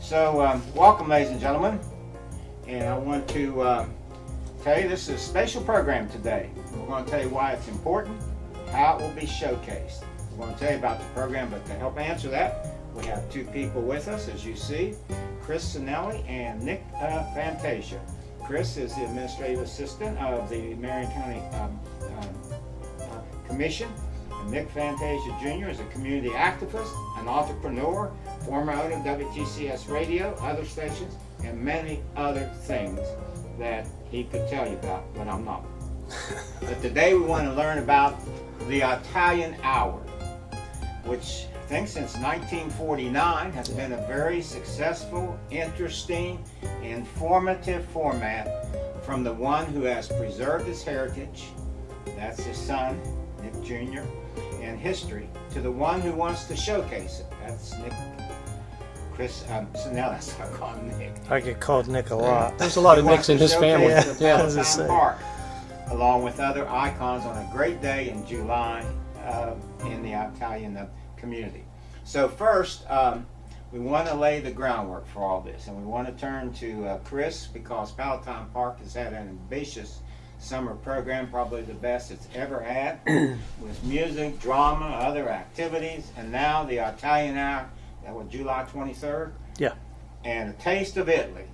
So, welcome, ladies and gentlemen. And I want to tell you this is a special program today. We're going to tell you why it's important, how it will be showcased. We're going to tell you about the program, but to help answer that, we have two people with us, as you see, Kris Cinalli and Nick Fantasia. Kris is the administrative assistant of the Marion County Commission. And Nick Fantasia Jr. is a community activist, an entrepreneur, former owner of WTCS radio, other stations, and many other things that he could tell you about, but I'm not. But today we want to learn about the Italian Hour, which I think since 1949 has been a very successful, interesting, informative format from the one who has preserved his heritage, that's his son, Nick Jr., and history, to the one who wants to showcase it, that's Kris Cinalli. So I call him Nick. I get called Nick a lot. There's a lot of Nicks in his family. Yeah, Palatine Park, along with other icons on a great day in July in the Italian community. So first, we want to lay the groundwork for all this, and we want to turn to Kris, because Palatine Park has had an ambitious summer program, probably the best it's ever had, with music, drama, other activities, and now the Italian Hour, that was July 23rd? Yeah. And a taste of Italy.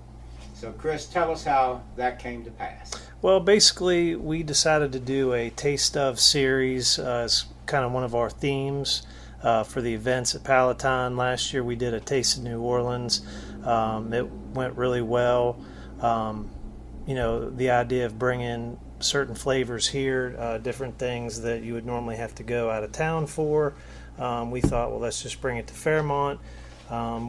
So Kris, tell us how that came to pass. Well, basically, we decided to do a Taste of series as kind of one of our themes for the events at Palatine. Last year we did a Taste of New Orleans. It went really well. The idea of bringing certain flavors here, different things that you would normally have to go out of town for. We thought, well, let's just bring it to Fairmont.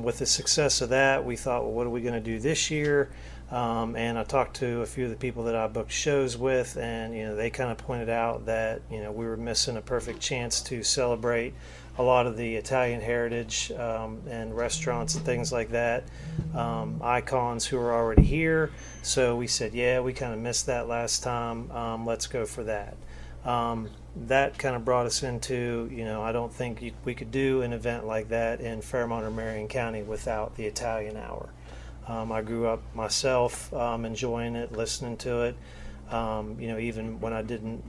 With the success of that, we thought, well, what are we going to do this year? And I talked to a few of the people that I booked shows with, and they kind of pointed out that we were missing a perfect chance to celebrate a lot of the Italian heritage and restaurants and things like that, icons who are already here. So we said, yeah, we kind of missed that last time. Let's go for that. That kind of brought us into, I don't think we could do an event like that in Fairmont or Marion County without the Italian Hour. I grew up myself enjoying it, listening to it. Even when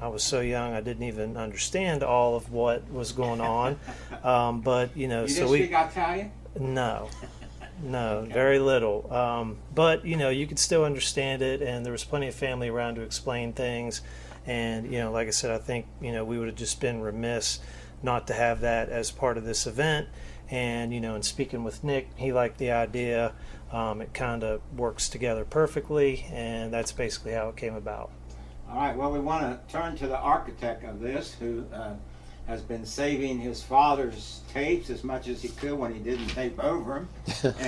I was so young, I didn't even understand all of what was going on. You didn't speak Italian? No, okay. Very little. But you could still understand it, and there was plenty of family around to explain things. And like I said, I think we would have just been remiss not to have that as part of this event. And in speaking with Nick, he liked the idea. It kind of works together perfectly, and that's basically how it came about. All right, well, we want to turn to the architect of this, who has been saving his father's tapes as much as he could when he didn't tape over them.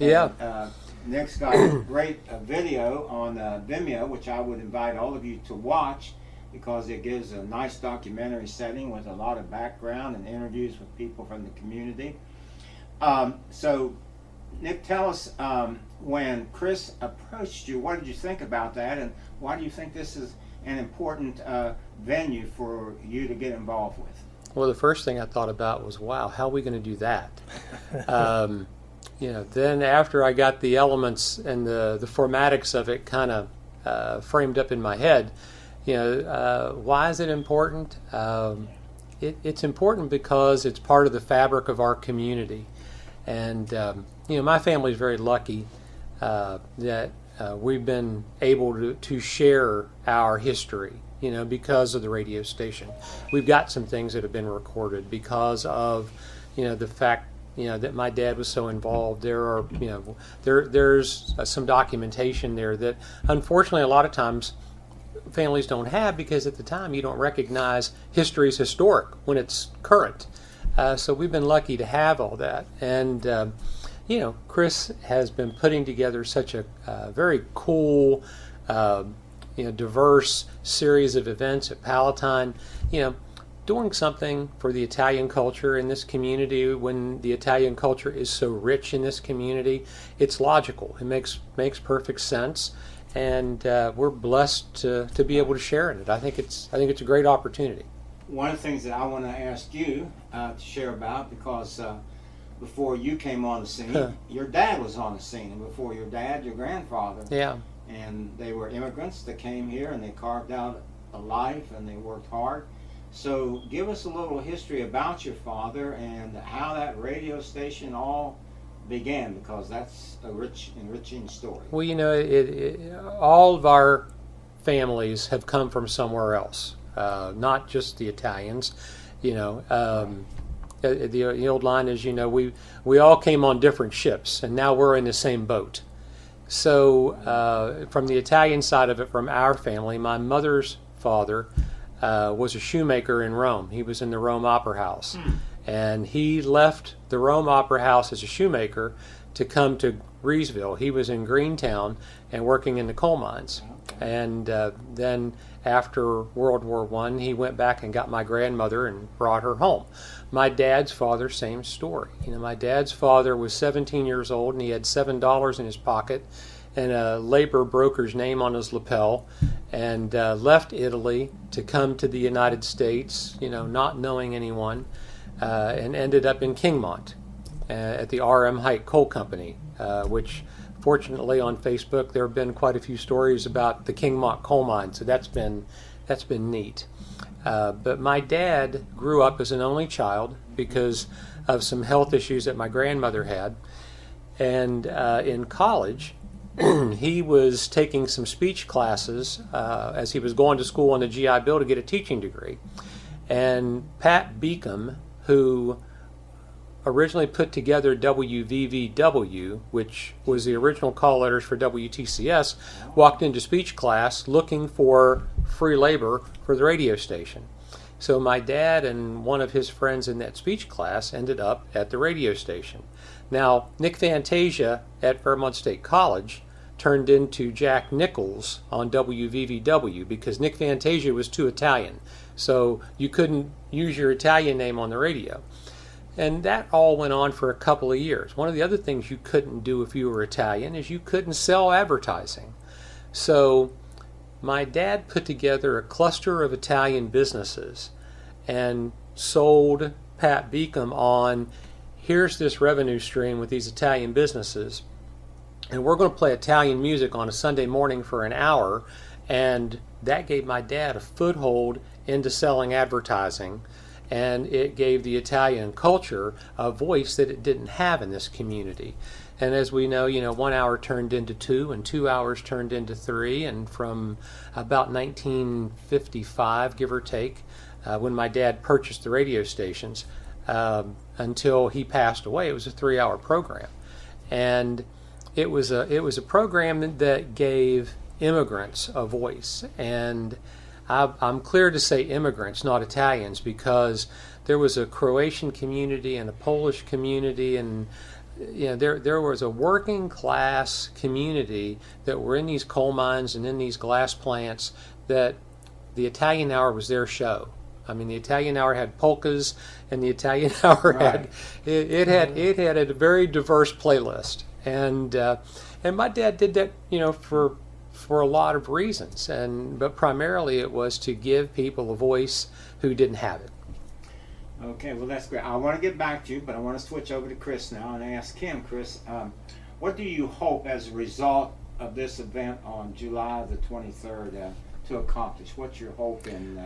Yeah. Nick's got a great video on Vimeo, which I would invite all of you to watch, because it gives a nice documentary setting with a lot of background and interviews with people from the community. So, Nick, tell us, when Kris approached you, what did you think about that, and why do you think this is an important venue for you to get involved with? Well, the first thing I thought about was, wow, how are we going to do that? Then after I got the elements and the formatics of it kind of framed up in my head, why is it important? It's important because it's part of the fabric of our community. And, my family is very lucky that we've been able to share our history, because of the radio station. We've got some things that have been recorded because of, the fact, that my dad was so involved. There are, there's some documentation there that unfortunately a lot of times families don't have, because at the time you don't recognize history as historic when it's current. So we've been lucky to have all that. And, Kris has been putting together such a very cool, diverse series of events at Palatine, doing something for the Italian culture in this community. When the Italian culture is so rich in this community, it's logical. It makes perfect sense. And we're blessed to be able to share in it. I think it's a great opportunity. One of the things that I want to ask you to share about, because before you came on the scene. Your dad was on the scene, and before your dad, your grandfather. Yeah. And they were immigrants that came here, and they carved out a life, and they worked hard. So give us a little history about your father and how that radio station all began, because that's a rich, enriching story. Well, you know, all of our families have come from somewhere else, not just the Italians. You know, the old line is, you know, we all came on different ships, and now we're in the same boat. So from the Italian side of it, from our family, my mother's father was a shoemaker in Rome. He was in the Rome Opera House. And he left the Rome Opera House as a shoemaker to come to Reesville. He was in Greentown and working in the coal mines. And then after World War I, he went back and got my grandmother and brought her home. My dad's father, same story. You know, my dad's father was 17 years old, and he had $7 in his pocket and a labor broker's name on his lapel, and left Italy to come to the United States, you know, not knowing anyone. And ended up in Kingmont at the RM Height Coal Company, which fortunately on Facebook there have been quite a few stories about the Kingmont coal mine, so that's been neat. But my dad grew up as an only child because of some health issues that my grandmother had, and in college he was taking some speech classes as he was going to school on the GI Bill to get a teaching degree, and Pat Beacom, who originally put together WVVW, which was the original call letters for WTCS, walked into speech class looking for free labor for the radio station. So my dad and one of his friends in that speech class ended up at the radio station. Now, Nick Fantasia at Fairmont State College turned into Jack Nichols on WVVW because Nick Fantasia was too Italian. So you couldn't use your Italian name on the radio. And that all went on for a couple of years. One of the other things you couldn't do if you were Italian is you couldn't sell advertising. So my dad put together a cluster of Italian businesses and sold Pat Beacom on, here's this revenue stream with these Italian businesses, and we're going to play Italian music on a Sunday morning for an hour. And that gave my dad a foothold into selling advertising, and it gave the Italian culture a voice that it didn't have in this community. And as we know, 1 hour turned into 2, and 2 hours turned into 3, and from about 1955, give or take, when my dad purchased the radio stations, until he passed away, it was a 3-hour program. And it was a program that gave immigrants a voice. And I'm clear to say immigrants, not Italians, because there was a Croatian community and a Polish community, and there was a working class community that were in these coal mines and in these glass plants that the Italian Hour was their show. I mean, the Italian Hour had polkas, and the Italian Hour had a very diverse playlist, and my dad did that, for a lot of reasons, but primarily it was to give people a voice who didn't have it. Okay, well that's great. I want to get back to you, but I want to switch over to Kris now and ask him, Kris, what do you hope as a result of this event on July the 23rd to accomplish? What's your hope in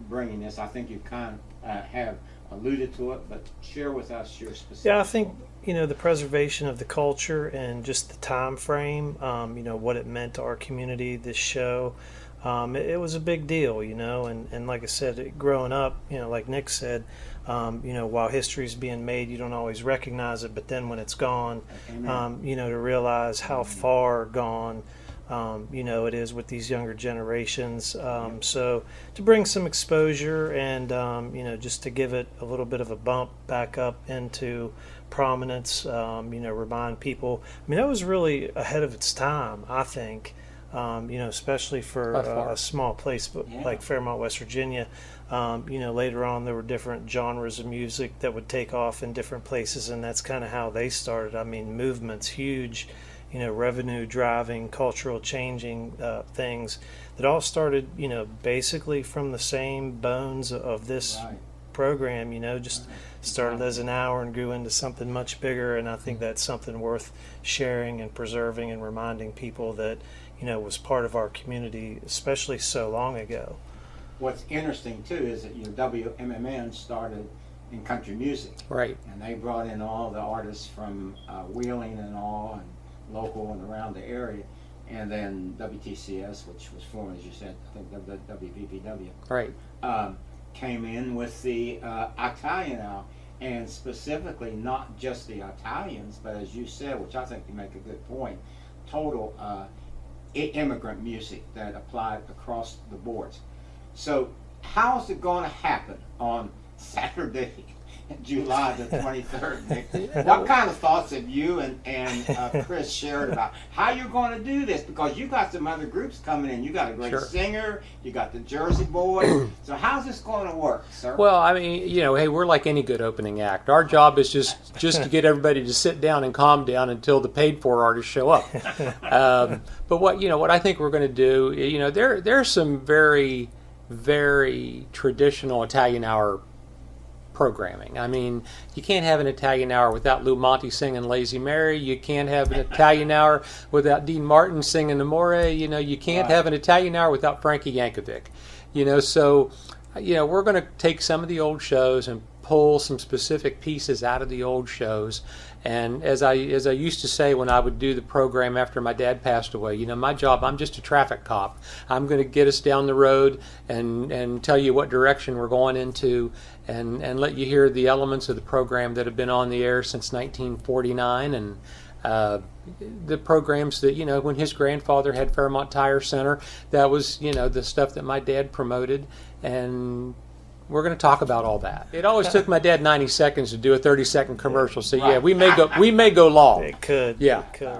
bringing this? I think you kind of have alluded to it, but share with us your specific. Yeah, I think the preservation of the culture and just the time frame, what it meant to our community, this show, it was a big deal, and like I said, growing up, like Nick said, while history's being made, you don't always recognize it, but then when it's gone, to realize how far gone it is with these younger generations. So to bring some exposure and, just to give it a little bit of a bump back up into prominence, remind people. I mean, that was really ahead of its time, I think, especially for a small place like Fairmont, West Virginia. Later on there were different genres of music that would take off in different places, and that's kind of how they started. I mean, movements, huge, revenue driving, cultural changing things that all started, basically from the same bones of this program, just started as an hour and grew into something much bigger. And I think that's something worth sharing and preserving and reminding people that, was part of our community, especially so long ago. What's interesting too is that WMMN started in country music, Right. and they brought in all the artists from Wheeling and all, and local and around the area, and then WTCS, which was formed, as you said, I think WVVW, Right. came in with the Italian hour, and specifically not just the Italians, but as you said, which I think you make a good point, total immigrant music that applied across the boards. So how's it going to happen on Saturday, July the 23rd? Nick? What kind of thoughts have you and Kris shared about how you're going to do this? Because you got some other groups coming in. You got a great Sure. singer. You got the Jersey Boys. So how's this going to work, sir? Well, I mean, hey, we're like any good opening act. Our job is just to get everybody to sit down and calm down until the paid-for artists show up. But what I think we're going to do, there's some very, very traditional Italian hour programming. I mean, you can't have an Italian hour without Lou Monte singing Lazy Mary. You can't have an Italian hour without Dean Martin singing Amore. You can't have an Italian hour without Frankie Yankovic. So we're going to take some of the old shows and pull some specific pieces out of the old shows. And as I used to say when I would do the program after my dad passed away, my job, I'm just a traffic cop. I'm going to get us down the road and tell you what direction we're going into, and let you hear the elements of the program that have been on the air since 1949, and the programs that, when his grandfather had Fairmont Tire Center, that was, the stuff that my dad promoted, and we're going to talk about all that. It always took my dad 90 seconds to do a 30-second commercial, so yeah, we may go long. It could. Yeah. It could.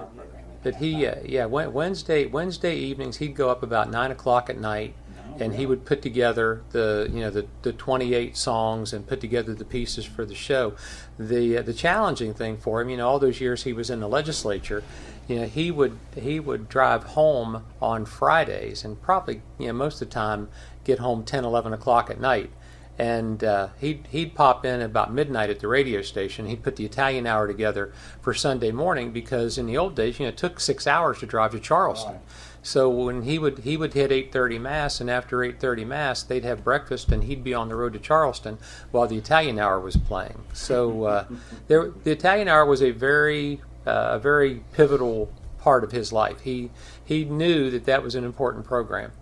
But Wednesday evenings he'd go up about 9 o'clock at night, and he would put together the 28 songs and put together the pieces for the show. The challenging thing for him, all those years he was in the legislature, he would drive home on Fridays and probably most of the time get home 10, 11 o'clock at night. And he'd pop in about midnight at the radio station. He'd put the Italian hour together for Sunday morning, because in the old days, it took 6 hours to drive to Charleston. Right. So when he would hit 8:30 Mass, and after 8:30 Mass, they'd have breakfast, and he'd be on the road to Charleston while the Italian hour was playing. So the Italian hour was a very pivotal part of his life. He knew that was an important program.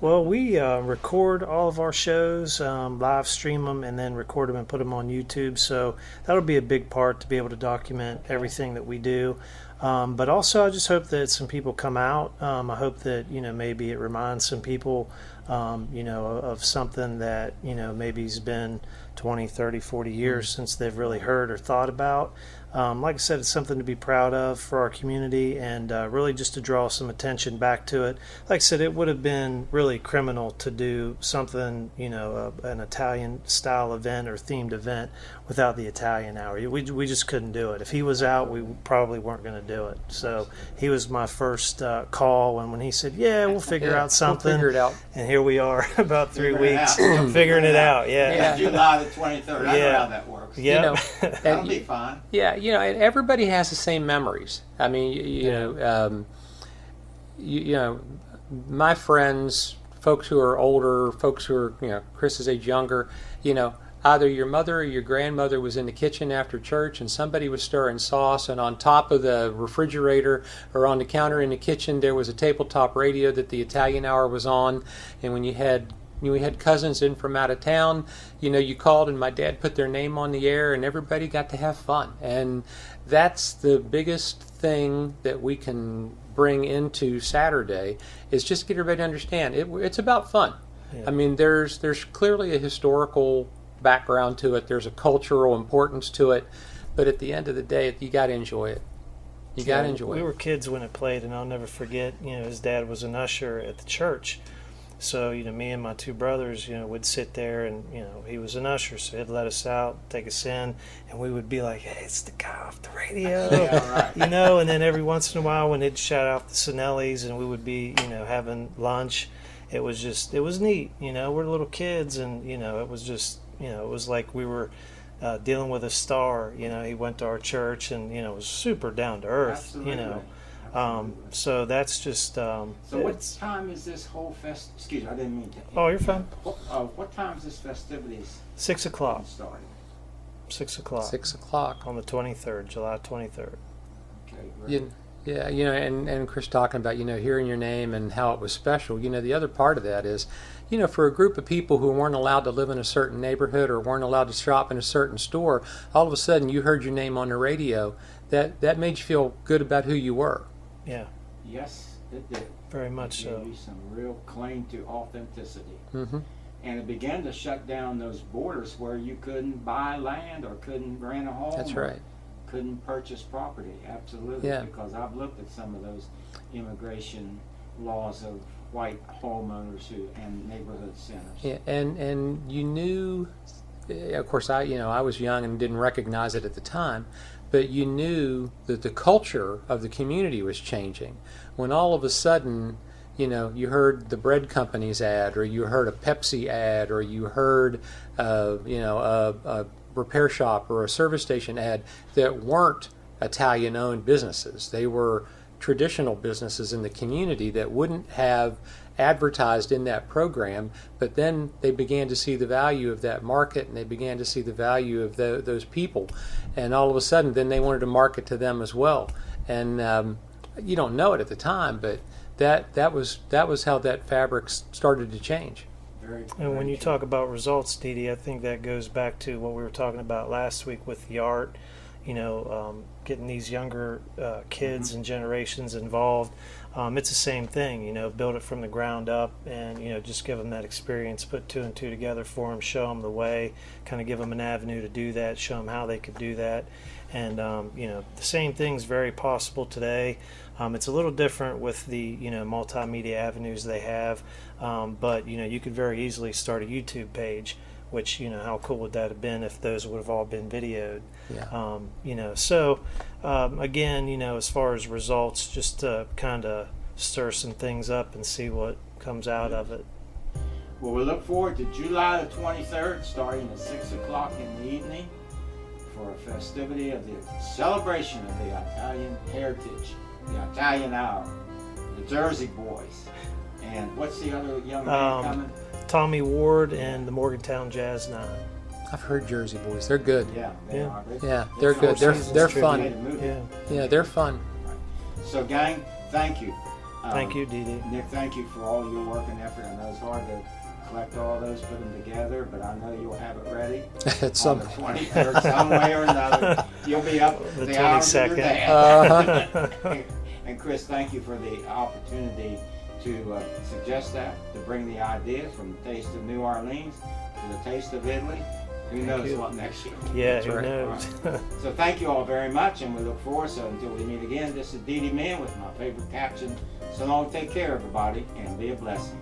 Well, we record all of our shows, live stream them, and then record them and put them on YouTube. So that'll be a big part, to be able to document everything that we do. But also, I just hope that some people come out. I hope that, maybe it reminds some people, of something that, maybe's been 20, 30, 40 years since they've really heard or thought about. Like I said, it's something to be proud of for our community, and really just to draw some attention back to it. Like I said, it would have been really criminal to do something, an Italian-style event or themed event without the Italian hour. We just couldn't do it. If he was out, we probably weren't going to do it. So he was my first call, and when he said, yeah, we'll figure out something. We'll figure it out. And here we are, about 3 weeks, figuring it out. Yeah. July the 23rd. I know how that works. Yeah. That'll be fine. Yeah, and everybody has the same memories. I mean, my friends, folks who are older, folks who are, Kris's age younger, either your mother or your grandmother was in the kitchen after church and somebody was stirring sauce, and on top of the refrigerator or on the counter in the kitchen there was a tabletop radio that the Italian hour was on. And when we had cousins in from out of town, you called and my dad put their name on the air, and everybody got to have fun. And that's the biggest thing that we can bring into Saturday, is just get everybody to understand it's about fun. Yeah. I mean, there's clearly a historical background to it. There's a cultural importance to it, but at the end of the day, you got to enjoy it. You got to enjoy it. We were kids when it played, and I'll never forget. His dad was an usher at the church. So, me and my two brothers, would sit there, and, he was an usher, so he'd let us out, take us in, and we would be like, hey, it's the guy off the radio, yeah, right. And then every once in a while when he'd shout out the Cinellis, and we would be, having lunch, it was neat. We're little kids, and it was just, it was like we were dealing with a star. He went to our church, and was super down to earth. Absolutely. So that's just. So what time is this whole Excuse me, I didn't mean to. Oh, you're fine. What time is this festivities 6 o'clock. starting? 6 o'clock. 6 o'clock. On the 23rd, July 23rd. Okay, great. Yeah, and Chris talking about, hearing your name and how it was special. The other part of that is, for a group of people who weren't allowed to live in a certain neighborhood or weren't allowed to shop in a certain store, all of a sudden you heard your name on the radio. That made you feel good about who you were. Yeah. Yes, it did. Very much It so. gave you some real claim to authenticity. Mm-hmm. And it began to shut down those borders where you couldn't buy land or couldn't rent a home. That's or right. couldn't purchase property. Absolutely. Yeah. Because I've looked at some of those immigration laws of white homeowners and neighborhood centers. Yeah, and you knew, of course, I was young and didn't recognize it at the time, but you knew that the culture of the community was changing. When all of a sudden, you heard the bread company's ad, or you heard a Pepsi ad, or you heard, a repair shop or a service station ad that weren't Italian-owned businesses. They were traditional businesses in the community that wouldn't have advertised in that program, but then they began to see the value of that market, and they began to see the value of those people, and all of a sudden then they wanted to market to them as well. And you don't know it at the time, but that was how that fabric started to change. And when you talk about results, Dee Dee, I think that goes back to what we were talking about last week with the art, getting these younger kids and generations involved. It's the same thing, build it from the ground up, and, just give them that experience, put two and two together for them, show them the way, kind of give them an avenue to do that, show them how they could do that. And, the same thing's very possible today. It's a little different with the, multimedia avenues they have, but, you could very easily start a YouTube page, which, how cool would that have been if those would have all been videoed? Yeah. So again, as far as results, just to kind of stir some things up and see what comes out of it. Well, we look forward to July the 23rd, starting at 6 o'clock in the evening, for a festivity of the celebration of the Italian heritage, the Italian Hour, the Jersey Boys, and what's the other young man coming? Tommy Ward and the Morgantown Jazz Nine. I've heard Jersey Boys. They're good. Yeah, they Yeah. are. Yeah, they're good. They're fun. Yeah, they're fun. So, gang, thank you. Thank you, Dee Dee. Nick, thank you for all your work and effort. I know it's hard to collect all those, put them together, but I know you'll have it ready At some on the 23rd, some way or another. You'll be up The the hours of your 22nd. day. And Chris, thank you for the opportunity to suggest that, to bring the idea from the taste of New Orleans to the taste of Italy. Who knows you. what next year? Yeah, That's who right. knows? So thank you all very much, and we look forward. So until we meet again, this is Dee Dee Man with my favorite caption. So long, take care, everybody, and be a blessing.